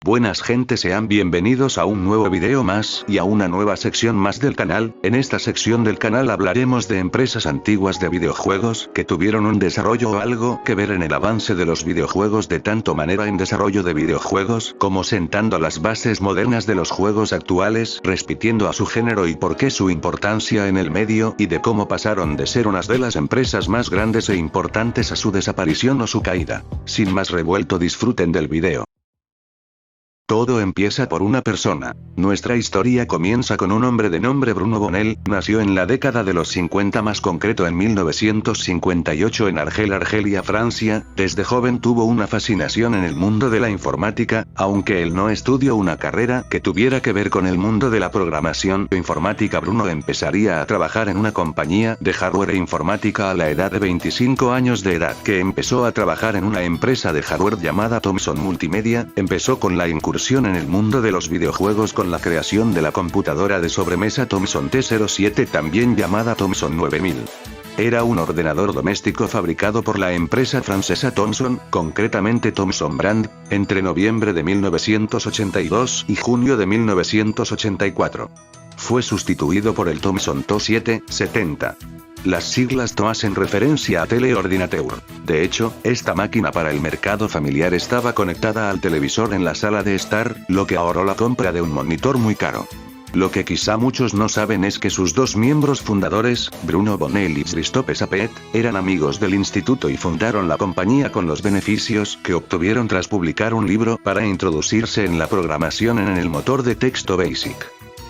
Buenas gente, sean bienvenidos a un nuevo video más y a una nueva sección más del canal. En esta sección del canal hablaremos de empresas antiguas de videojuegos que tuvieron un desarrollo o algo que ver en el avance de los videojuegos, de tanto manera en desarrollo de videojuegos como sentando las bases modernas de los juegos actuales, respitiendo a su género y por qué su importancia en el medio, y de cómo pasaron de ser unas de las empresas más grandes e importantes a su desaparición o su caída. Sin más revuelto, disfruten del video. Todo empieza por una persona. Nuestra historia comienza con un hombre de nombre Bruno Bonnell. Nació en la década de los 50, más concreto en 1958 en Argel, Argelia, Francia. Desde joven tuvo una fascinación en el mundo de la informática, aunque él no estudió una carrera que tuviera que ver con el mundo de la programación o informática. Bruno empezaría a trabajar en una compañía de hardware e informática a la edad de 25 años de edad, que empezó a trabajar en una empresa de hardware llamada Thomson Multimedia. Empezó con la incursión en el mundo de los videojuegos con la creación de la computadora de sobremesa Thomson T07, también llamada Thomson 9000. Era un ordenador doméstico fabricado por la empresa francesa Thomson, concretamente Thomson Brand, entre noviembre de 1982 y junio de 1984. Fue sustituido por el Thomson TO-770. Las siglas TO hacen referencia a Teleordinateur. De hecho, esta máquina para el mercado familiar estaba conectada al televisor en la sala de estar, lo que ahorró la compra de un monitor muy caro. Lo que quizá muchos no saben es que sus dos miembros fundadores, Bruno Bonnell y Christophe Sapet, eran amigos del instituto y fundaron la compañía con los beneficios que obtuvieron tras publicar un libro para introducirse en la programación en el motor de texto BASIC.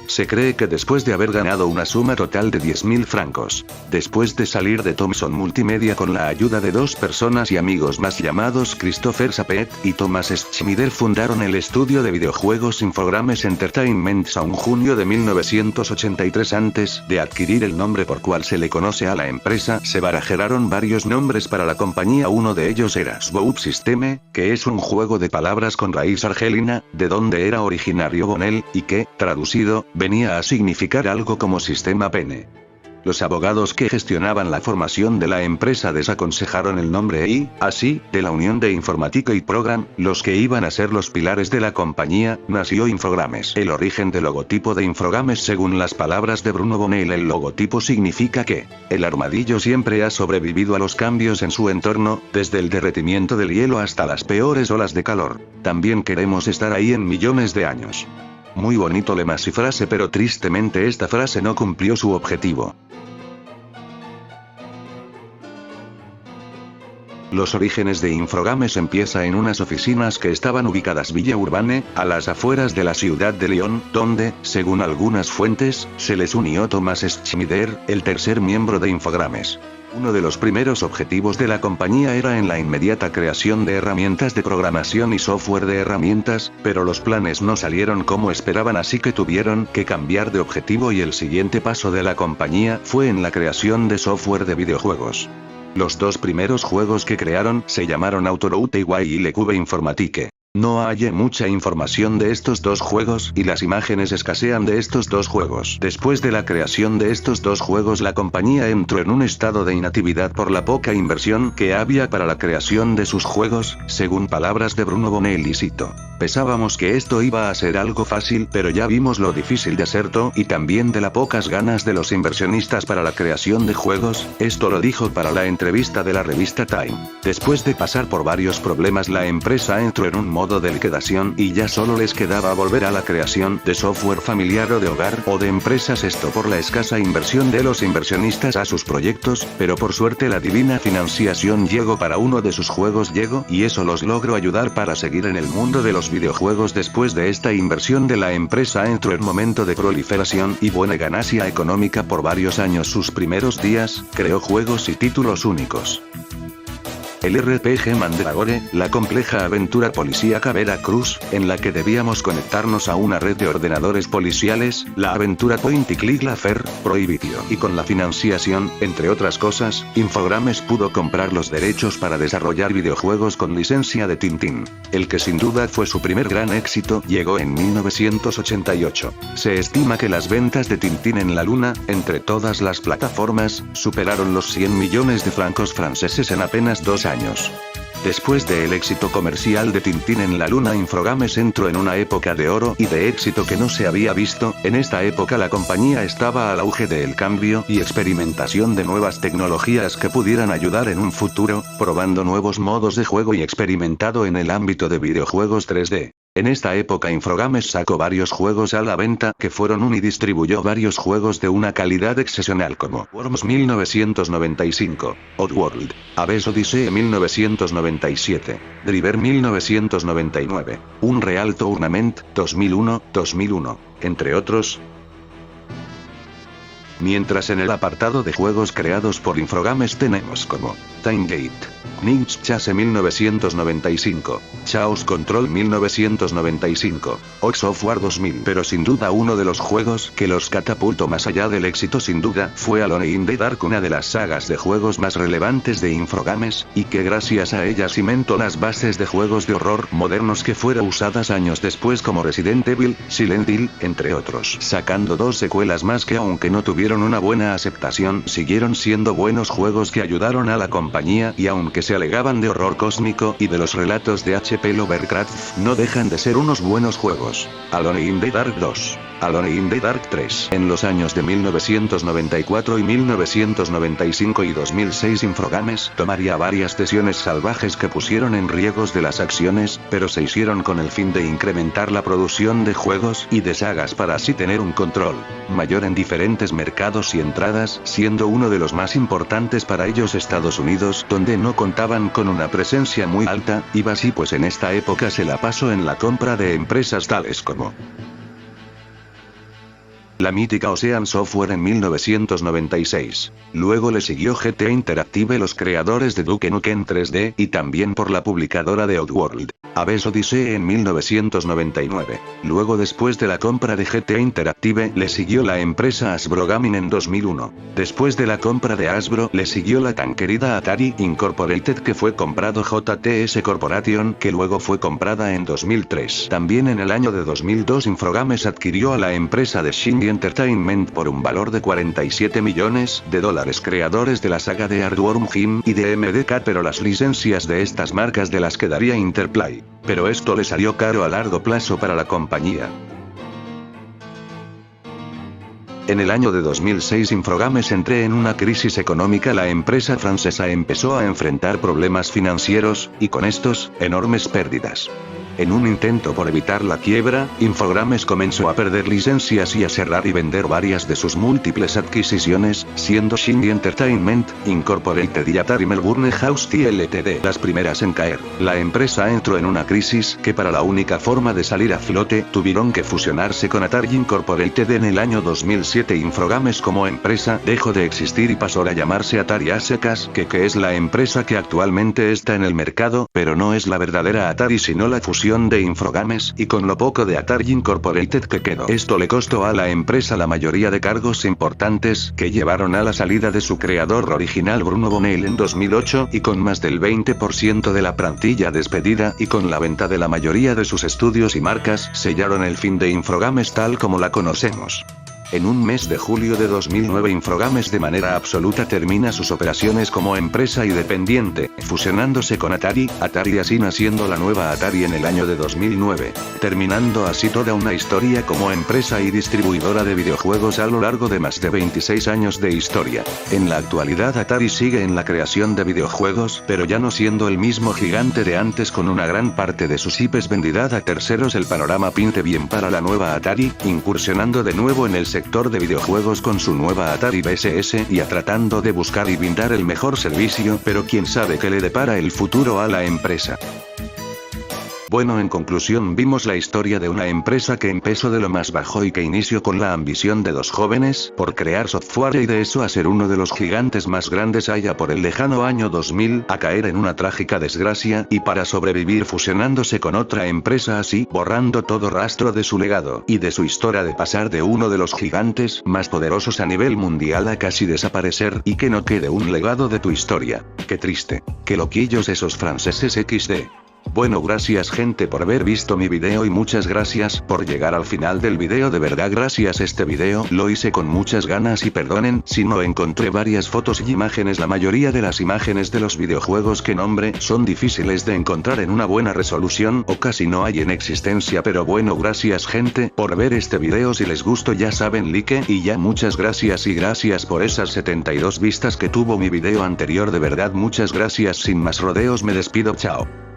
Se cree que después de haber ganado una suma total de 10.000 francos, después de salir de Thomson Multimedia con la ayuda de dos personas y amigos más llamados Christopher Sapet y Thomas Schmider, fundaron el estudio de videojuegos Infogrames Entertainment en junio de 1983. Antes de adquirir el nombre por cual se le conoce a la empresa, se barajaron varios nombres para la compañía. Uno de ellos era Swoop Systeme, que es un juego de palabras con raíz argelina, de donde era originario Bonnell, y que, traducido, venía a significar algo como sistema pene. Los abogados que gestionaban la formación de la empresa desaconsejaron el nombre y, así, de la unión de informática y program, los que iban a ser los pilares de la compañía, nació Infogrames. El origen del logotipo de Infogrames, según las palabras de Bruno Bonnell, el logotipo significa que el armadillo siempre ha sobrevivido a los cambios en su entorno, desde el derretimiento del hielo hasta las peores olas de calor. También queremos estar ahí en millones de años. Muy bonito lema y frase, pero tristemente esta frase no cumplió su objetivo. Los orígenes de Infogrames empieza en unas oficinas que estaban ubicadas Villa Urbane, a las afueras de la ciudad de Lyon, donde, según algunas fuentes, se les unió Thomas Schmider, el tercer miembro de Infogrames. Uno de los primeros objetivos de la compañía era en la inmediata creación de herramientas de programación y software de herramientas, pero los planes no salieron como esperaban, así que tuvieron que cambiar de objetivo y el siguiente paso de la compañía fue en la creación de software de videojuegos. Los dos primeros juegos que crearon se llamaron Autoroute y Le Cube Informatique. No hay mucha información de estos dos juegos y las imágenes escasean de estos dos juegos. Después de la creación de estos dos juegos, la compañía entró en un estado de inactividad por la poca inversión que había para la creación de sus juegos, según palabras de Bruno Bonnell, y cito: "Pensábamos que esto iba a ser algo fácil, pero ya vimos lo difícil de hacerlo y también de las pocas ganas de los inversionistas para la creación de juegos". Esto lo dijo para la entrevista de la revista Time. Después de pasar por varios problemas, la empresa entró en un modo de liquidación y ya solo les quedaba volver a la creación de software familiar o de hogar o de empresas, esto por la escasa inversión de los inversionistas a sus proyectos, pero por suerte la divina financiación llegó para uno de sus juegos, y eso los logró ayudar para seguir en el mundo de los videojuegos. Después de esta inversión de la empresa entró en momento de proliferación y buena ganancia económica por varios años. Sus primeros días, creó juegos y títulos únicos. El RPG Mandragore, la compleja aventura policíaca Veracruz, en la que debíamos conectarnos a una red de ordenadores policiales, la aventura Point y Click La Fer, Prohibition. Y con la financiación, entre otras cosas, Infogrames pudo comprar los derechos para desarrollar videojuegos con licencia de Tintín. El que sin duda fue su primer gran éxito, llegó en 1988. Se estima que las ventas de Tintín en la Luna, entre todas las plataformas, superaron los 100 millones de francos franceses en apenas 2 años. Después del éxito comercial de Tintín en la Luna, Infogames entró en una época de oro y de éxito que no se había visto. En esta época la compañía estaba al auge del cambio y experimentación de nuevas tecnologías que pudieran ayudar en un futuro, probando nuevos modos de juego y experimentado en el ámbito de videojuegos 3D. En esta época Infogames sacó varios juegos a la venta que fueron y distribuyó varios juegos de una calidad excepcional como Worms 1995, Oddworld, Abyss Odyssey 1997, Driver 1999, Unreal Tournament 2001, entre otros. Mientras en el apartado de juegos creados por Infogames tenemos como Timegate, Ninja Chase 1995, Chaos Control 1995, Ox Software 2000. Pero sin duda uno de los juegos que los catapultó más allá del éxito sin duda fue Alone in the Dark, una de las sagas de juegos más relevantes de Infogames, y que gracias a ella cimentó las bases de juegos de horror modernos que fueron usadas años después como Resident Evil, Silent Hill, entre otros, sacando 2 secuelas más que aunque no tuvieron una buena aceptación siguieron siendo buenos juegos que ayudaron a la compañía, y aunque se alegaban de horror cósmico y de los relatos de H.P. Lovecraft, no dejan de ser unos buenos juegos. Alone in the Dark 2. Alone in the Dark 3. En los años de 1994 y 1995 y 2006 Infogames tomaría varias decisiones salvajes que pusieron en riesgos de las acciones, pero se hicieron con el fin de incrementar la producción de juegos y de sagas para así tener un control mayor en diferentes mercados y entradas, siendo uno de los más importantes para ellos Estados Unidos, donde no contaban con una presencia muy alta, y así pues en esta época se la pasó en la compra de empresas tales como la mítica Ocean Software en 1996. Luego le siguió GTA Interactive, los creadores de Duke Nukem 3D, y también por la publicadora de Oddworld, Abyss Odyssey en 1999. Luego después de la compra de GTA Interactive le siguió la empresa Hasbro Gaming en 2001. Después de la compra de Hasbro le siguió la tan querida Atari Incorporated, que fue comprado JTS Corporation, que luego fue comprada en 2003. También en el año de 2002 Infogames adquirió a la empresa de Shindy Entertainment por un valor de $47 millones, creadores de la saga de Earthworm Jim y de MDK, pero las licencias de estas marcas de las quedaría Interplay. Pero esto le salió caro a largo plazo para la compañía. En el año de 2006 Infogames entró en una crisis económica. La empresa francesa empezó a enfrentar problemas financieros, y con estos, enormes pérdidas. En un intento por evitar la quiebra, Infogames comenzó a perder licencias y a cerrar y vender varias de sus múltiples adquisiciones, siendo Shindy Entertainment Incorporated y Atari Melbourne House Ltd las primeras en caer. La empresa entró en una crisis que, para la única forma de salir a flote, tuvieron que fusionarse con Atari Incorporated en el año 2007. Infogames como empresa dejó de existir y pasó a llamarse Atari a secas, que es la empresa que actualmente está en el mercado, pero no es la verdadera Atari sino la fusión de Infogames, y con lo poco de Atari Incorporated que quedó. Esto le costó a la empresa la mayoría de cargos importantes que llevaron a la salida de su creador original Bruno Bonnell en 2008, y con más del 20% de la plantilla despedida, y con la venta de la mayoría de sus estudios y marcas, sellaron el fin de Infogames tal como la conocemos. En un mes de julio de 2009 Infogames de manera absoluta termina sus operaciones como empresa independiente, fusionándose con Atari así naciendo la nueva Atari en el año de 2009, terminando así toda una historia como empresa y distribuidora de videojuegos a lo largo de más de 26 años de historia. En la actualidad Atari sigue en la creación de videojuegos, pero ya no siendo el mismo gigante de antes, con una gran parte de sus IPs vendida a terceros. El panorama pinte bien para la nueva Atari, incursionando de nuevo en el sector de videojuegos con su nueva Atari VCS y tratando de buscar y brindar el mejor servicio, pero quién sabe qué le depara el futuro a la empresa. Bueno, en conclusión vimos la historia de una empresa que empezó de lo más bajo y que inició con la ambición de dos jóvenes por crear software y de eso a ser uno de los gigantes más grandes allá por el lejano año 2000, a caer en una trágica desgracia y para sobrevivir fusionándose con otra empresa, así borrando todo rastro de su legado y de su historia, de pasar de uno de los gigantes más poderosos a nivel mundial a casi desaparecer y que no quede un legado de tu historia. Qué triste, qué loquillos esos franceses XD. Bueno, gracias gente por haber visto mi video y muchas gracias por llegar al final del video, de verdad gracias. Este video lo hice con muchas ganas y perdonen si no encontré varias fotos y imágenes. La mayoría de las imágenes de los videojuegos que nombre son difíciles de encontrar en una buena resolución o casi no hay en existencia, pero bueno, gracias gente por ver este video. Si les gustó ya saben, like y ya, muchas gracias y gracias por esas 72 vistas que tuvo mi video anterior, de verdad muchas gracias. Sin más rodeos me despido, chao.